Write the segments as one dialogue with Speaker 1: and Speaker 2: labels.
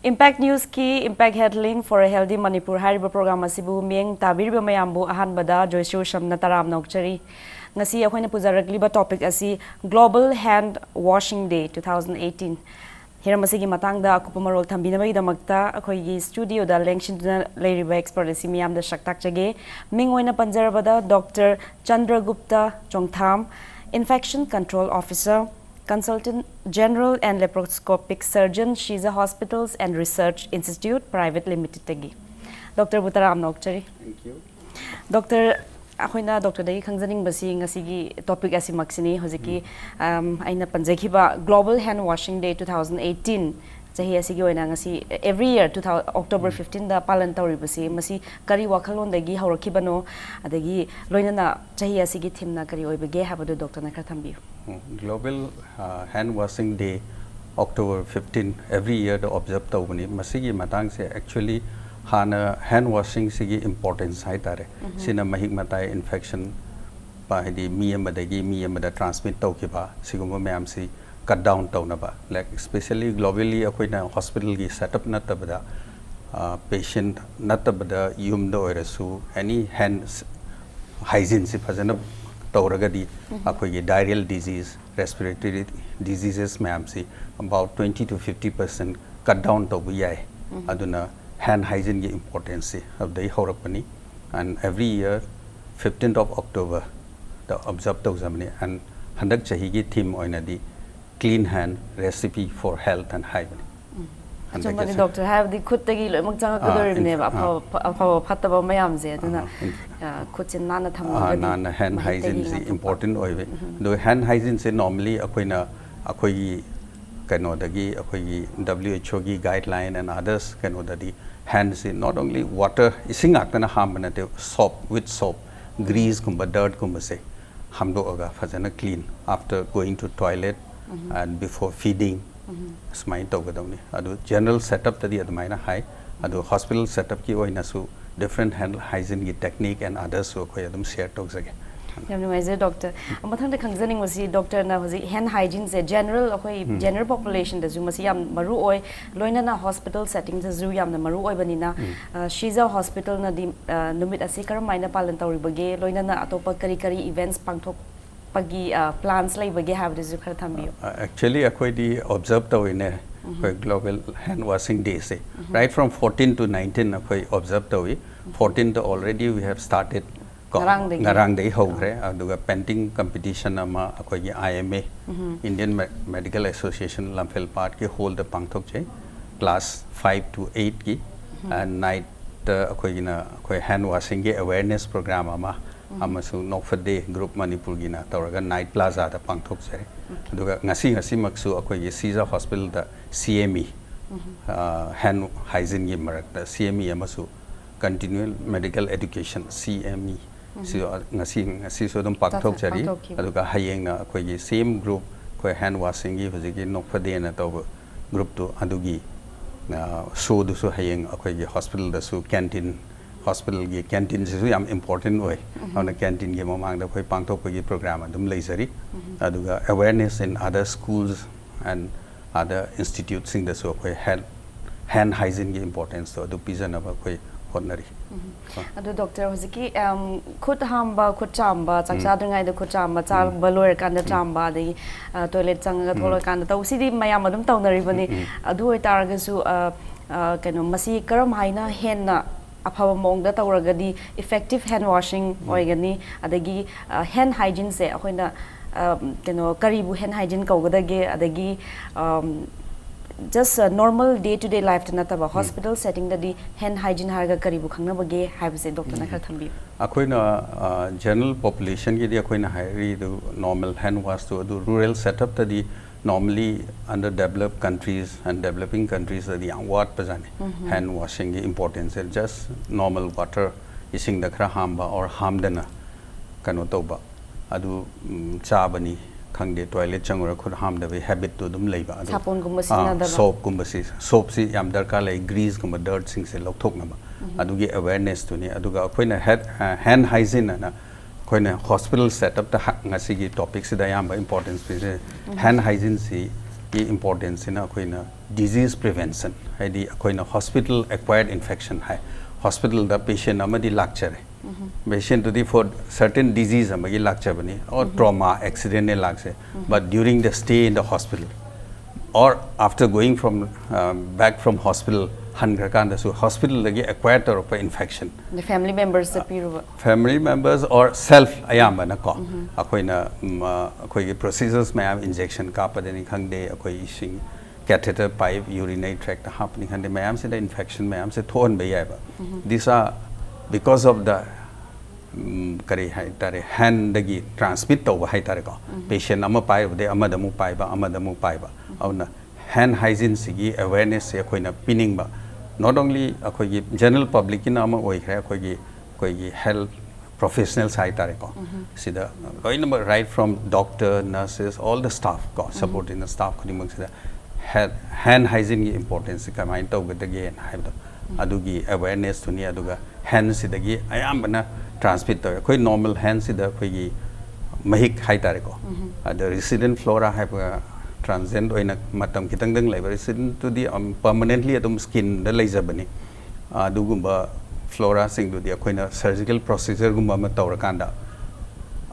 Speaker 1: Impact News ki Impact Headline for a Healthy Manipur hariba program asibu mieng tabiriba mayambu ahanbada Joyce Shamna taram nokchari ngasi akhoi puzaragliba topic asi Global Hand Washing Day 2018 hiramasi matangda akupa marol thambina bai damakta akhoi gi studio da lengshin leiriba expert asi miyam da shaktak jage mingoina panjarabada Dr. Chandragupta Chongtham, Infection Control Officer, Consultant General and Laparoscopic Surgeon, Shiza Hospitals and Research Institute Private Limited tagi. Dr. Butaram Nokchari.
Speaker 2: Thank you.
Speaker 1: Dr. Akhina Dr. Dagi Khangzaning Basi ngasigi topic asi maksini hojiki aina panjakiba Global Hand Washing Day 2018 chahi asigi oina ngasi every year October 15 da palan tawri basi masi kari wakhalon dagi haurakibano adagi loinana chahi asigi thimna kari oibage habadu Dr. na krathambiu.
Speaker 2: Global Hand Washing Day, October 15, every year the observe tawbani. Masigi matang se actually hana hand washing sigi importance hai tare. Sina mahik matai infection pa hidi miya mada transmit taw kiba siguma mayam si cut down taw na ba. Like especially globally akoy na hospital gi setup na tabada patient na tabada yum do erasu any hand hygiene si fazana tawragadi akoy diarrheal disease, respiratory diseases mayam si about 20 to 50% cut down taw yai. Aduna hand hygiene ki importance of the horakpani, and every year 15th of October the observe taw zamani, and handak chahi ki theme oina di clean hand recipe for health and hygiene.
Speaker 1: Somebody doctor have the kuttagi lo magchanga kodor ne apa phattaba mayam je aduna kuchin nana thamma
Speaker 2: nana hand hygiene is important oive do hand hygiene se normally akoina akoi kano dagi akoi WHO gi guideline and others kano dadi hands is not only water ising akana hambanate soap with soap grease kumba dirt kumba se hamdo aga fajana clean after going to toilet and before feeding smile tawgadawni adu general setup tadi admaina high adu hospital setup ki oina su different hand hygiene ki technique and others so khoi adum share tawjage
Speaker 1: yamni wise doctor amathang de khangjaning wasi doctor na hoji hand hygiene se general akhoi general population da ju masi yam maru oi loina na hospital setting da ju yam na maru oi banina Shiza Hospital na di numit asi karamaina palan tawri bage loina na atopa kari kari events pangthok pagi plans lai bage have this khar thambiyo
Speaker 2: actually akhoi di observe tawine khoi global hand washing day se right from 14 to 19 akhoi observe tawi 14th already we have started ngarang dei hogre aduga painting competition ama akhoi gi IMA Indian Medical Association Lamphel part ki hold the pangthok chai class 5 to 8 ki and night akhoi gina akhoi hand washing ge awareness program ama amasu Nokfade group Manipur gina tawraga night plaza da pangthok chai aduga ngasi maksu akhoi gi Shiza Hospital da CME hand hygiene gi marak da CME amasu continual medical education CME ngasi so dum pakthok chari aduga hayeng na akhoi gi same group khoi hand washing gi hojiki Nokfade na taw group to adugi so du so hayeng akhoi gi hospital da su canteen hospital gi canteen su yam important oi on canteen gi mamang da khoi pangthok gi program adum leisari aduga awareness in other schools and other institutes sing da so khoi hand hygiene gi importance to adu pizana ba khoi honari
Speaker 1: adu doctor hojiki khut hamba khut chamba chaksa dringai da khut chamba chal balor kan da chamba de toilet changa tholo kan da sidi mayam adum tawnari bani adu oi taraga su kano masi karam haina henna afaba mong da tawragadi effective hand washing oigani adagi hand hygiene se akoina kano karibu hand hygiene kawgadage adagi just normal day-to-day life na taba hospital setting da di hand hygiene harga karibu khangna bage haibse doctor na khar thambi
Speaker 2: akoina general population gi di akoina hairi do normal hand wash to do rural setup ta di normally underdeveloped countries and developing countries the what pajane hand washing gi importance just normal water ising da khra hamba or hamdana kano toba adu chabani khangde toilet changura khud hamda be habit to dum leiba
Speaker 1: sapon gumba sina da
Speaker 2: soap gumba si soap si yam darka lai grease gumba dirt sing se lokthok na ba adugi awareness to ni aduga akoina hand hygiene na koina hospital setup ta ngasi gi topic si da yam importance pe hand hygiene si ki importance in akoina disease prevention haidi akoina hospital acquired infection hai hospital da patient amadi lakchare patient to the for certain disease amagi lakchabani or trauma accident ne lakse but during the stay in the hospital or after going from back from hospital hunger kanda so hospital lagi acquired or infection
Speaker 1: the family members appear
Speaker 2: family members or self ayamba na ko akoina akoi procedures may have injection ka padani khangde akoi ising catheter pipe urinary tract happening khande mayam se the infection mayam se thon be yaiba these are because of the kari hai tare hand dagi transmit tawba hai tare ko patient ama pai de amadamu pai ba auna hand hygiene sigi awareness se akoina pinning ba not only akogi general public in ama oi khra akogi health professionals hai tare ko sida loina right from doctor nurses all the staff ko supporting the staff khudi mang sida hand hygiene gi importance ka main tawgadage hai do adugi awareness tuni aduga hand sidagi ayambana transmit to koi normal hand sida koigi mahik hai tare ko the resident flora have transient oina matam kitang dang lai resident to the permanently adum skin da laizabani adugumba flora sing do the akoina surgical procedure gumba ma tawrakanda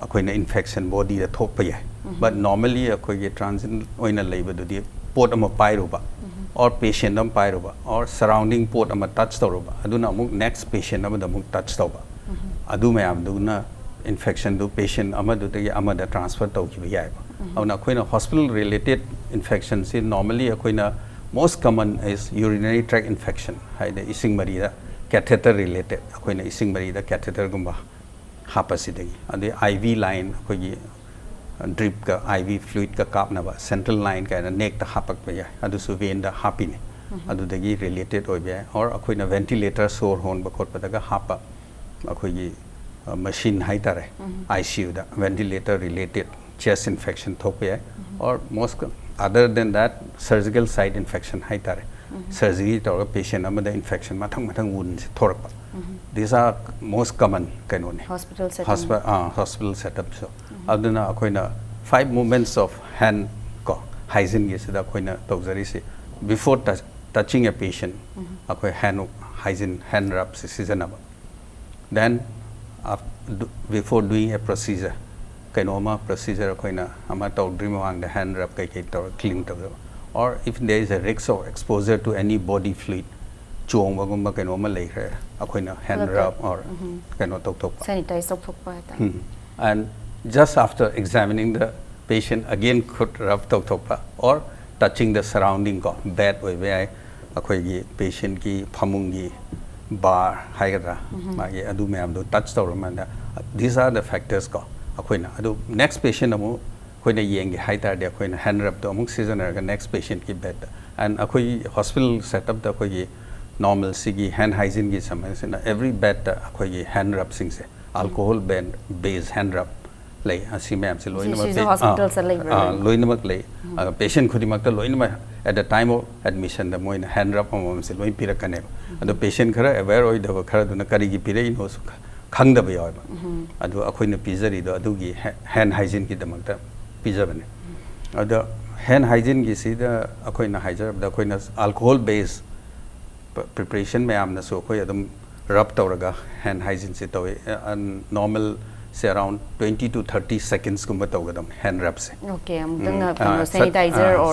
Speaker 2: akoina infection body da thokpa yai but normally akoigi transient oina laiba do the pot ama pairuba or patient am pairuba or surrounding pot ama touch tawruba aduna amuk next patient ama da amuk touch tawba adu mayam duna infection do patient ama do tagi ama da transfer tawkiba yai auna koina hospital related infections in normally akoina most common is urinary tract infection haida ising mari da catheter related akoina ising mari da catheter gumba hapasidagi ade IV line akogi drip ka IV fluid ka kapna ba central line ka neck ta hapak ba ya adu su vein da hapine adu dagi related oi ba or akoina ventilator sore hon ba khot pa daga hapa akogi machine hai tare ICU da ventilator related chest infection thok ba or most other than that surgical site infection hai tare surgery to patient amada infection mathang wound se thorak pa these are most common kind of
Speaker 1: hospital setting
Speaker 2: hospital setup so aduna akoina 5 movements of hand ko hygiene ge sida akoina tawjari se before touching a patient akoi hand hygiene hand rub se seasonable then before doing a procedure kainoma procedure akoina ama tawdri mawang the hand rub kai taw clean taw or if there is a risk of exposure to any body fluid chong bagumba kainoma leikre akoina hand rub or kaino tok
Speaker 1: sanitize tok pa ta
Speaker 2: and just after examining the patient again could rub tok pa or touching the surrounding ko bed oi be ai akoi gi patient ki phamung gi bar haigadra magi adu mayam do touch tawramanda these are the factors ko akoina adu next patient amu koina yeng hai tar de koina hand rub to amuk season ga next patient ki bed and akoi hospital setup da koi normal sigi hand hygiene gi samay se na every bed akoi hand rub sing se alcohol based hand rub lay asi ma'am se loina ma
Speaker 1: hospital sa lay
Speaker 2: loina mak lay patient khudi mak ta loina ma at the time of admission the moina hand rub amam se loin pirakane adu patient khara aware oi da khara duna kari gi pire no su khang da ba yoy ba adu akoi na pizari do adu gi hand hygiene ki damak ta pizabane adu hand hygiene gi si da akoi na hygiene da akoi na alcohol based preparation ma'am na so koi adum rub tawraga hand hygiene se tawi normal say around 20 to 30 seconds kumba tawgadam hand rub se
Speaker 1: okay am dang sanitizer or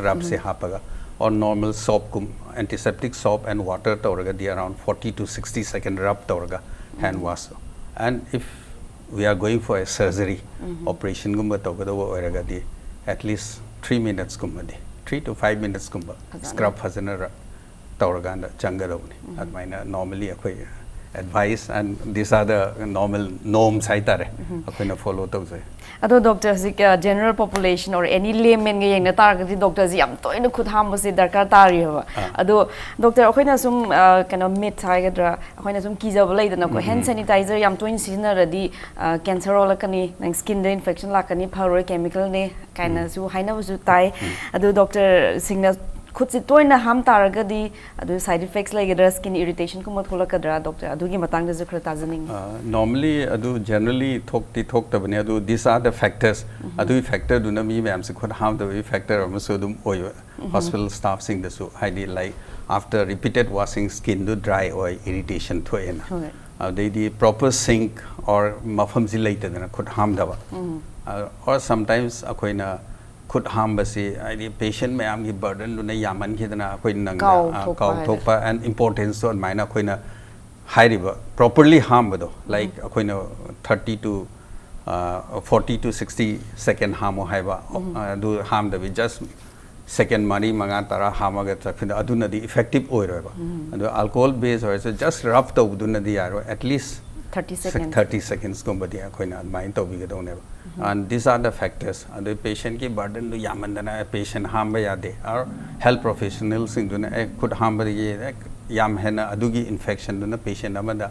Speaker 2: rub se hapaga or normal soap kum antiseptic soap and water tawraga di around 40 to 60 second rub tawraga hand wash and if we are going for a surgery operation kumba tawgada oraga di at least 3 minutes kumba di 3 to 5 minutes kumba scrub fazana tawraganda changarawni admaina normally akoi advice and these are the normal norms hai tare akoina follow tawjai
Speaker 1: ado doctor ji general population or any layman ge yengna tar ga doctor ji am toina khud ham se darkar tari ha ado doctor akoina sum kana myth hai ga dra akoina sum kijab lai dana ko hand sanitizer yam toin season radi cancer ola kani nang skin infection la kani pharo chemical ne kaina su haina bu tai ado doctor singna खुद से तोयना हम तारगदी अदु side effects लाइगदरा skin irritation को मत खोलकदरा doctor अदुगी Matang दे खरा ताजनिंग
Speaker 2: normally adu generally thok tabane adu these are the factors adu factor duna mi ma'am se khod ham the factor amasu dum oy hospital staff sing the so ID like after repeated washing skin do dry or irritation thoyena they the proper sink or mafam ji laita dana khod ham daba or sometimes akoina खुद हाम बसे आई patient में आम की burden दुने यामन की दना कोई नंग काउ थोपा एंड इंपॉर्टेंस तो मायना कोई ना हाई रिवर प्रॉपर्ली हाम बदो लाइक कोई ना 30 to 40 to 60 सेकंड हाम हो हाई बा दो हाम दबी जस्ट सेकंड मनी मंगा तारा हाम अगर तक फिर अदु नदी इफेक्टिव हो रहा है अदु अल्कोहल बेस हो ऐसे जस्ट रब तो अदु नदी यारो एटलीस्ट 30 seconds को बदिया कोई ना माइंड तो भी गदो ने and these are the factors the patient ki burden do yamandana patient harm ba yade or health professionals sing duna khud harm ba ye yam hena adugi infection duna patient amada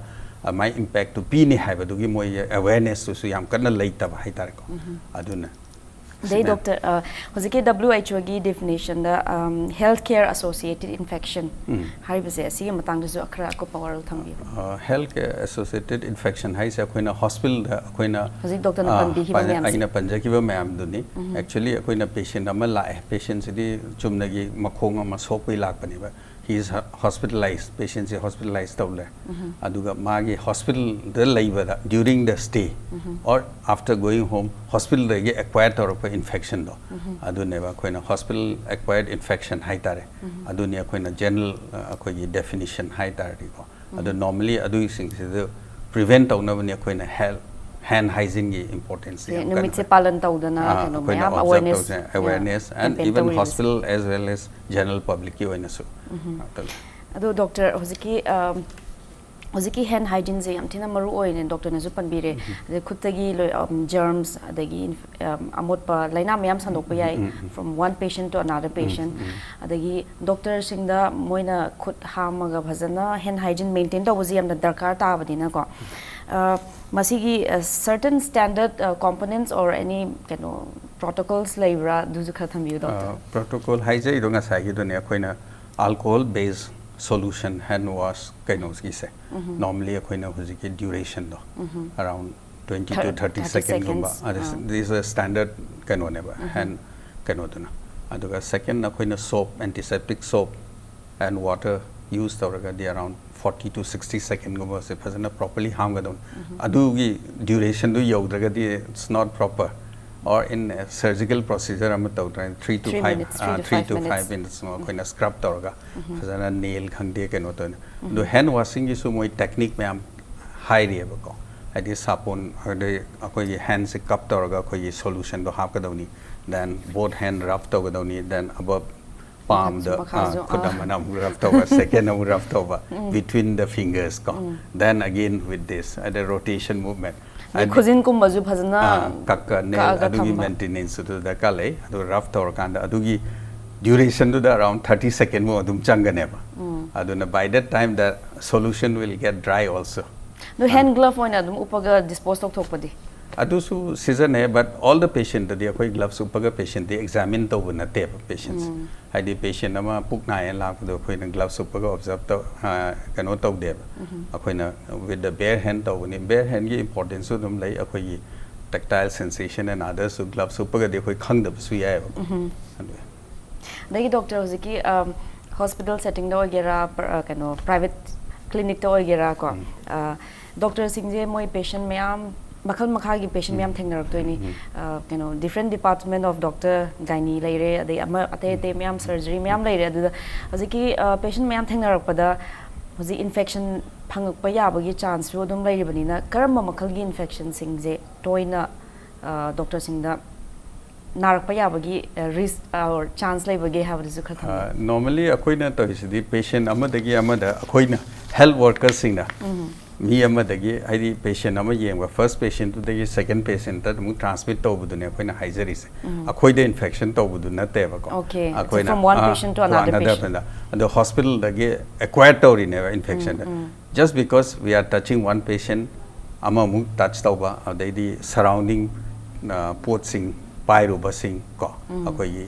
Speaker 2: my impact to p ni haiba dugi moi awareness to su yam kana leita ba haitar ko aduna
Speaker 1: they doctor hojike WHO gi definition da healthcare associated infection haibase asi matang da ju akhra ko power thambi
Speaker 2: healthcare associated infection hai se koina hospital da koina
Speaker 1: hojik doctor na panbi hi ba yam
Speaker 2: aina panja ki ba ma'am duni actually koina patient ama la patient sidi chumna gi makhong ma sok pai lak pani ba he is hospitalized patient is hospitalized tawle aduga magi hospital da laiba da during the stay or after going home hospital da ge acquired tawra infection do adune ba koina hospital acquired infection hai tare adune koina general koi definition hai tare ko adu normally adu sing se prevent tawna bani koina hand hygiene ki importance
Speaker 1: numit se palan tawdana kano mayam
Speaker 2: awareness and even hospital as well as general public ki oina su
Speaker 1: adu doctor hojiki hand hygiene se yam thina maru oine doctor na ju panbire de khutagi germs adagi amot pa laina mayam sandok pa yai from one patient to another patient adagi doctor singda moina khut hamaga bhajana hand hygiene maintain tawbuji yamna darkar ta badina ko masigi certain standard components or any protocols laibra duju khathambiu doctor
Speaker 2: protocol hai jai donga sai gi done koina alcohol based solution hand wash kainos ki se normally koina hojiki duration do around 20 to 30 seconds gumba this is a standard kaino ne ba hand kaino duna aduga second koina soap antiseptic soap and water use tawraga di around 40 to 60 seconds gumba se phajana properly ham gadon adugi duration do yaudraga di it's not proper or in a surgical procedure am to 3 to 5 minutes koina scrub tawraga phajana nail khangde kaino to do hand washing is moi technique me am high re ba ko adi sapon ade akoi hand se cup tawraga koi solution do hap kadawni then both hand rub tawgadawni then above palm the kudamana rub tawa second rub tawa between the fingers ko then again with this at a rotation movement
Speaker 1: khujin kum maju bhajana
Speaker 2: kakka ne adugi maintenance to da kale adu rub tawra kanda adugi duration to the around 30 second mo adum changane ba aduna by that time the solution will get dry also
Speaker 1: no hand glove oina adum upaga dispose tok thokpadi
Speaker 2: adusu season hai but all the patient the koi gloves upaga patient the examine to na te patients haidi patient ama pukna ya lak do koi na gloves upaga observe to kano to de akoi na with the bare hand to ni bare hand ki importance dum lai akoi tactile sensation and others so gloves upaga de koi khang da su ya
Speaker 1: dagi doctor hojiki hospital setting da ogera kano private clinic da ogera ko doctor singje moi patient mayam makhal makhagi patient mayam thengnarak toini different department of doctor gynae laire adai ama ate mayam surgery mayam laire adu hojiki patient mayam thengnarak pada hoji infection phangakpa yabagi chance ro dum lairibani na karamba makhalgi infection singje toina doctor singda narakpa yabagi risk or chance laibage habadisu khatham
Speaker 2: normally akoina to isidi patient amadagi amada akoina health workers singna mi amadagi haidi patient ama yengwa first patient to the second patient ta mu transmit to budune akoina haijari se akoi the infection to budu na te ba ko
Speaker 1: okay from one patient to another patient
Speaker 2: and the hospital dagi acquired to ne infection just because we are touching one patient ama mu touch to ba the surrounding pot sing pairu basing ko akoi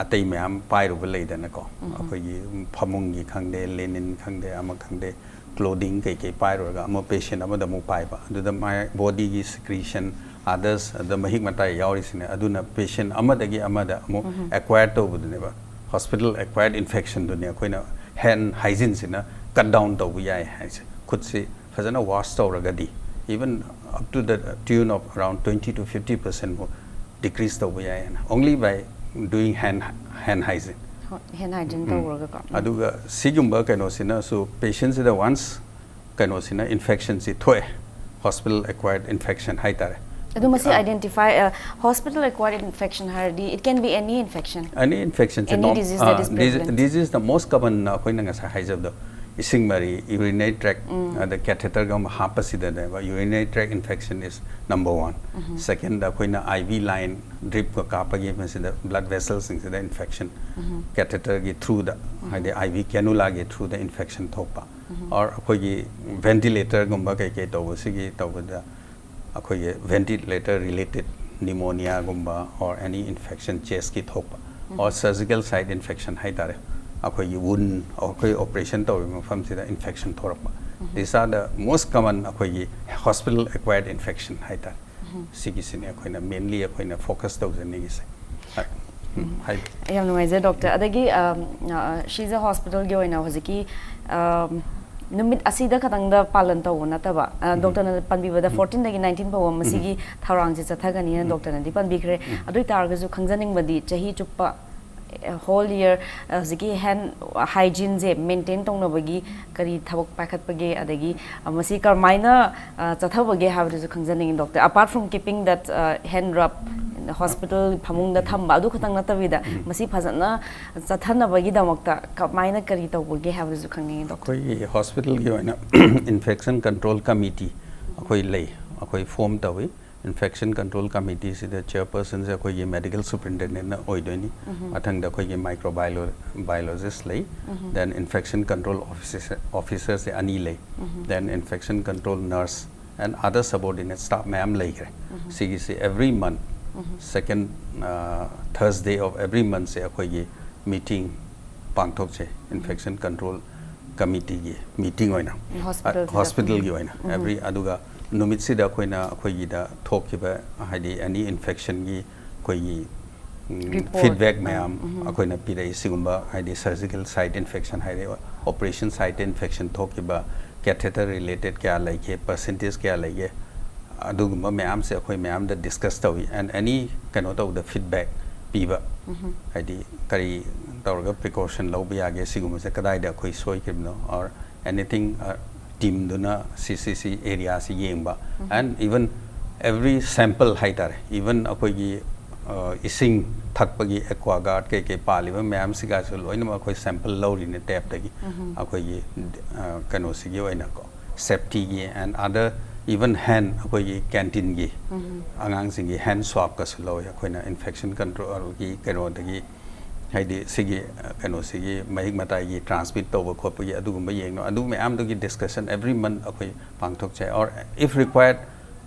Speaker 2: अतई ma'am पाइरुब लेदनको अखोगी फमुंगी खंगदे लेनिन खंगदे अमा खंगदे क्लोथिंग कई पाइरुगा अमा पेशेंट अमदा मु पाइबा अदुदा माय बॉडी की secretion others the mahik matai yaurisine aduna patient amadagi amada amu acquired tobuduneba hospital acquired infection dunia koina hand hygiene sina cut down tobu yai haise khud se fazana wash tawragadi even up to the tune of around 20 to 50% more decrease tobu yai only by doing hand hygiene
Speaker 1: hand hygiene tawraga ko
Speaker 2: aduga sigumba kaino sina so patients the once kaino sina infection si thoe hospital acquired infection haitare
Speaker 1: adu masi identify hospital acquired infection hardi it can be any infection
Speaker 2: any
Speaker 1: disease that is prevalent
Speaker 2: this is the most common koina ngasa haijab the ising mari urinary tract the catheter gam hapasida the urinary tract infection is number 1 second the koina IV line drip ko kapagi masida blood vessels in the infection catheter gi through the IV cannula gi through the infection thopa or kogi ventilator gumba kai kai to sigi to da akoye ventilator related pneumonia gumba or any infection chest ki thopa or surgical site infection haitare akoye wound or akoye operation to from the infection thorapa these are the most common akoye hospital acquired infection haitare sigi sine akoina mainly akoina focus to jani gi se
Speaker 1: yam no is doctor adagi she's a hospital gi oina hojiki numit asida katangda palan taw na taba doctor na panbibada 14 dagi 19 paw masigi tharang je chathagani na doctor na di panbikre adoi targa ju khangjaning badi chahi chuppa whole year zigi hand hygiene je maintain tong na bagi kari thabok pakhat page adagi masi karmaina chathabage have ju khangjaning doctor apart from keeping that hand rub in the hospital phamung da thamba adu khatang na tabida masi phajana chathana bagi damakta kamaina kari tawbage have ju khangning doctor
Speaker 2: koi hospital gi oina infection control committee akoi lei akoi form tawi infection control committee is the chairperson se koi medical superintendent na oidoni athang da koi microbiologist lei then infection control officer se ani lei then infection control nurse and other subordinate staff ma'am lei kare sigi se every month second Thursday of every month se koi meeting pangthok che infection control committee gi meeting oina hospital gi oina every aduga numit sida koina khoi da thokiba haidi any infection gi koi feedback mayam akoina pidai sigumba haidi surgical site infection haidi operation site infection thokiba catheter related kya like percentage kya like adugumba mayam se akoi mayam da discuss tawi and any kind of the feedback piba haidi kari tawraga precaution lobi age sigumba se kadai da akoi soi kibno or anything team duna CCC area si yengba and even every sample haitare even akoi gi ising thakpagi aquaguard ke paliba ma'am siga so loina akoi sample lori ne tap dagi akoi gi kano sigi oina ko safety gi and other even hand akoi gi canteen gi angang sing gi hand swab ka so loi akoina infection control gi kano dagi haidi sigi kano sigi mahik matai gi transmit to ko pu gi adugumba yeng no adu me am gi discussion every month akoi pangthok chai or if required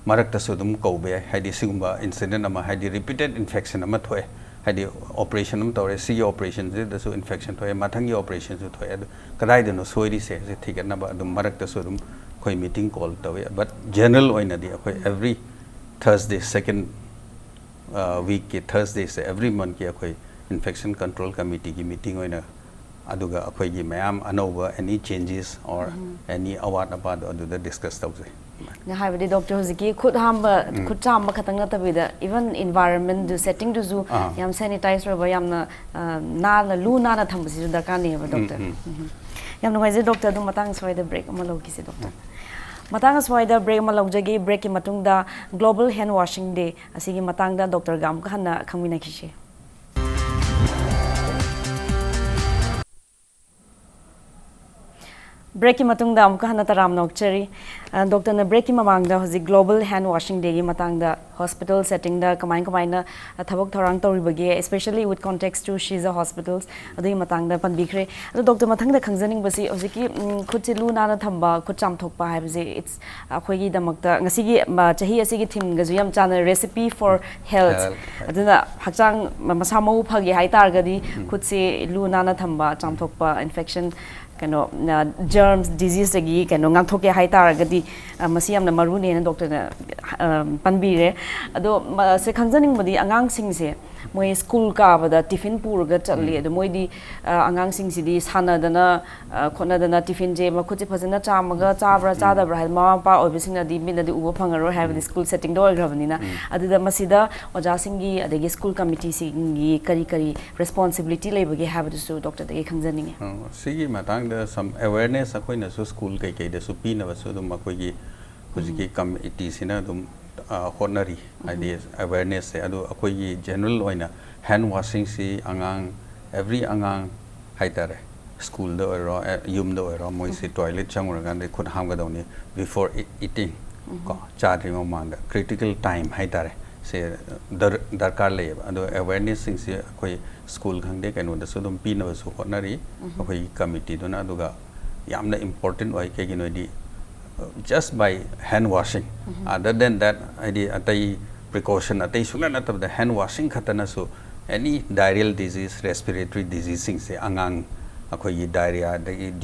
Speaker 2: marak ta sudum ko be haidi sigumba incident ama haidi repeated infection ama thoe haidi operation am tore sigi operation je da so infection thoe mathangi operation ju thoe kadai de no soiri se thik na ba adum marak ta sudum koi meeting call tawe but general oina di akoi every Thursday second week ke Thursday se every month ki akoi infection control committee ki meeting oina aduga akoi gi mayam anova any changes or any award about aduda discuss tawse
Speaker 1: na haibadi doctor hoziki khud hamba khud chamba khatang na tabida even environment the setting to zu yam sanitize ro yam na na lu na thambasi ju darkar ni ba doctor yam no wise doctor du matang soi the break ma logi se doctor matang soi the break ma logjagi break ki matung da global hand washing day asigi matang da doctor gam ka na khangmina kise break matung da amka hana taram nokchari doctor na break mamang da hoji global hand washing day gi matang da hospital setting da kamai na thabok thorang toriba especially with context to Shiza hospitals adui matang da panbikre ado doctor mathang da khangjaning basi ojiki khutchi lu na thamba khucham thokpa haibje it's akhoi gi damakta ngasi gi chahi asigi thim ga juyam chana recipe for health aduna hakchang masamo phagi haitar gadi khutsi lu na thamba cham thokpa infection kano germs disease agi kano ngang thoke hai tar gadi masi amna maru ne doctor na panbire ado se khangjaning bodi angang sing se moi school ka bada tiffin pur ga challi ado moi di angang sing si di sana dana khona dana tiffin je ma khuchi phajana chamaga chabra chadabra ha mama pa obising na di min na di ubo phangaro have the school setting do grabani na adu da masida oja singi adegi school committee singi kari responsibility lebage have to so doctor de khangjaning
Speaker 2: sigi matang da some awareness akoina so school kai da su pina ba so dum akoi hujiki committee sina dum honari ideas awareness se adu akoi general oina hand washing si angang every angang haitare school da oro yum da oro moi si toilet changura gan de khud ham ga dawni before eating ko chadri mo manga critical time haitare se darkar le adu awareness sing si akoi school khang de kaino da so dum pina ba so honari akoi committee dona aduga yamna important oi ke gino di just by hand washing other than that idea atai precaution atai suna na tab the hand washing khatana so any diarrheal disease respiratory disease sing se angang akoi diarrhea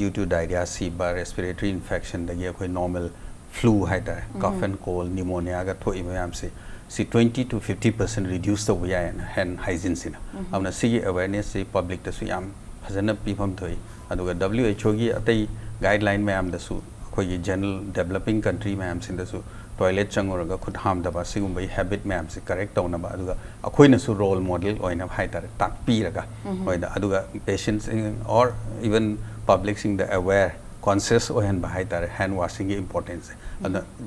Speaker 2: due to diarrhea siba respiratory infection da akoi normal flu haida cough and cold pneumonia ga thoi mayam se 20 to 50% reduce the way hand hygiene sina amna sigi awareness se public da su yam phajana pifam thoi aduga WHO gi atai guideline mayam da su khoi general developing country mayam sin da su toilet changuraga khud ham da ba sigum bai habit mayam se correct tawna ba aduga akhoina su role model oina haitare takpi raga oida aduga patients or even public sing the aware conscious ohen ba haitare hand washing gi importance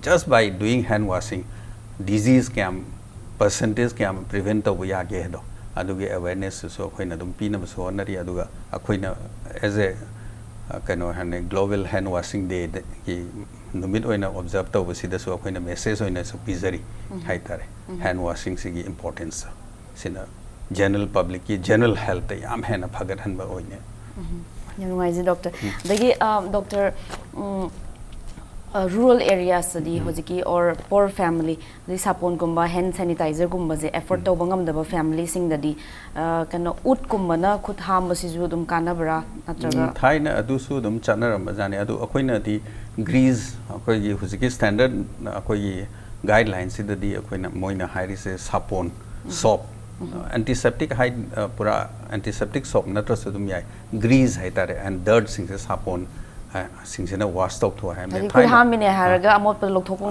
Speaker 2: just by doing hand washing disease cam percentage cam prevent to ya ge do aduge awareness so khoina dum pina so nari aduga akhoina as a kano han global hand washing day ki numit oina observe to sida so khoina message oina so pizari haitare hand washing sigi importance sina general public ki general health yam hena phagat han ba oine
Speaker 1: Nyangai doctor dagi doctor rural areas di hojiki or poor family di sapon gumba hand sanitizer gumba je effort to bangam da family sing da di kano ut gumba na khut ham si ju dum kana bra natraga
Speaker 2: thaina adu su dum chanaram jani adu akoina di grease akoi gi hojiki standard akoi guidelines si da di akoina moina hairi se sapon soap antiseptic hai pura antiseptic soap natra su dum yai grease hai tare and dirt sing se sapon singsena wash out to hai me
Speaker 1: thai ha mine haraga amot par lok thok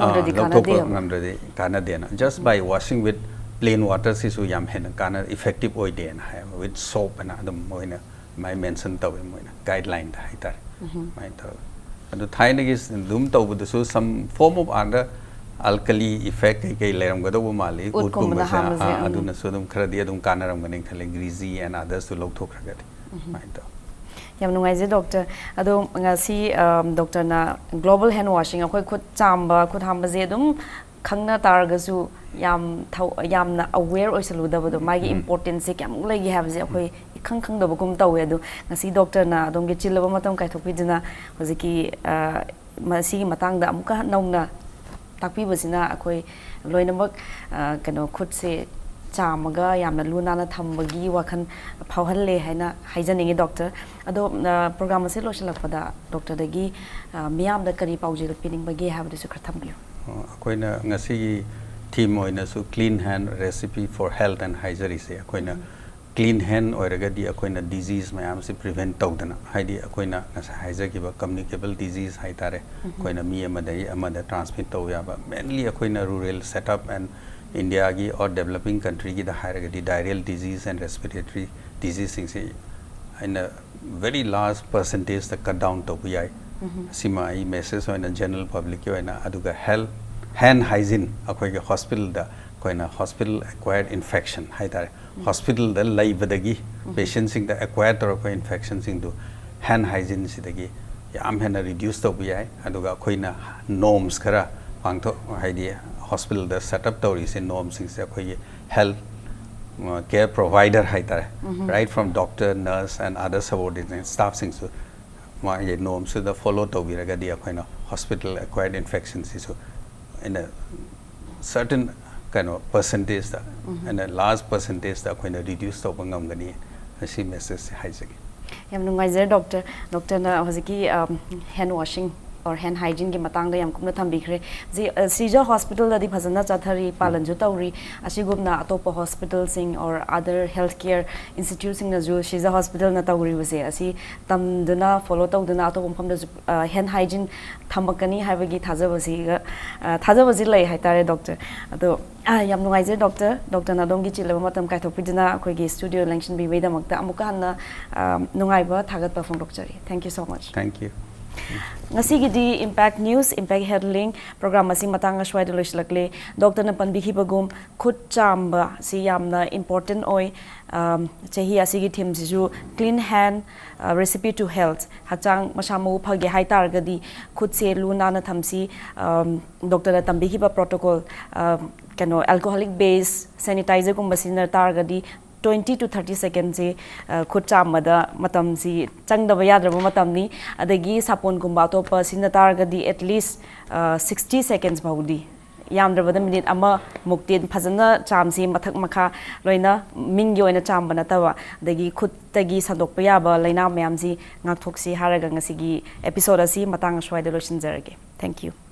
Speaker 1: ngam de kana de na
Speaker 2: just by washing with plain water si su yam hen kana effective oi de na hai with soap na adum moina mai mention taw moina guideline da hai tar mai taw adu thai na gi dum taw bu su some form of other alkali effect kai leram ga do mali ut kum ba adu na so dum khara di adum kana ram ganing thale greasy and others to lok thok raga mai taw
Speaker 1: yam nungai doctor ado ngasi doctor na global hand washing akhoi khut chamba khut hamba je dum khangna targa su yamna aware oisalu da bodo magi importance se kyam legi have je akhoi khang da bugum tawe adu ngasi doctor na adom ge chilaba matam kai thokpi dina hojiki masi matang da amuka nauna takpi basina akhoi loinamak kano khut se chamaga yamna luna na thambagi wakhan phawhalle haina haijaningi doctor ado program se losilakpada doctor dagi miyam da kari paujil pining bagi have to khatam biu
Speaker 2: akoina ngasi theme oina su clean hand recipe for health and hygiene se akoina clean hand oiraga di akoina disease mayam se prevent tawdana haidi akoina ngasa haijagi ba communicable disease haitare akoina mi amada transmit taw ya ba mainly akoina rural setup and India gi or developing country gi the higher the diarrheal disease and respiratory disease things in a very large percentage the cut down to bi sima I message on a general public yo na aduga health hand hygiene akoi ge hospital da koina hospital acquired infection haidare hospital da laibadagi patients sing the acquired or infection sing do hand hygiene sidagi yam hena reduce to bi aduga koina norms khara pangtho haidi hospital da set up tori se norm sing se khoi health care provider haitare right from doctor nurse and other subordinate staff sing so ma ye norm so the follow to bi raga dia khoina hospital acquired infections so in a certain kind of percentage da and a large percentage da khoina reduce to bangam gani asi message haisagi
Speaker 1: yam nungaizar doctor na hojiki hand washing or hand hygiene ki matang da yam kumna thambikre ji Sija hospital da di phajana chathari palan ju tauri asigumna atopa hospital sing or other healthcare institutes sing na ju Sija hospital na tauri wase asi tamduna follow tawduna ato kumpham da hand hygiene thamakani habagi thajabasi lai haitare doctor ado yam nungaizar doctor na dongi chilaba matam kai thopidina khoi gi studio election bi weda makta amuka hanna nungaiba thagat pa phone doctor thank you so much
Speaker 2: thank you
Speaker 1: ngasi di impact news impact headline program asing matang aswai de loislakle doctor na panbikhi bagum khut chamba si yamna important oi chehi asigi thim sisu clean hand recipe to health hachang masamu phage hai targadi khut se luna na thamsi doctor na tambikhi ba protocol kano alcoholic base sanitizer kum basina targadi 20 to 30 seconds se khut chamada matam si changdaba yadraba matamni adagi sapon gumba to pa sina targadi at least 60 seconds baudi yamdrabada minute ama muktin phajana chamsi mathak makha loina minggi oina chamba natawa adagi khut tagi sadokpa yaba laina mayam si ngakthok si haraga ngasigi episode asi matang swai de losin jarage thank you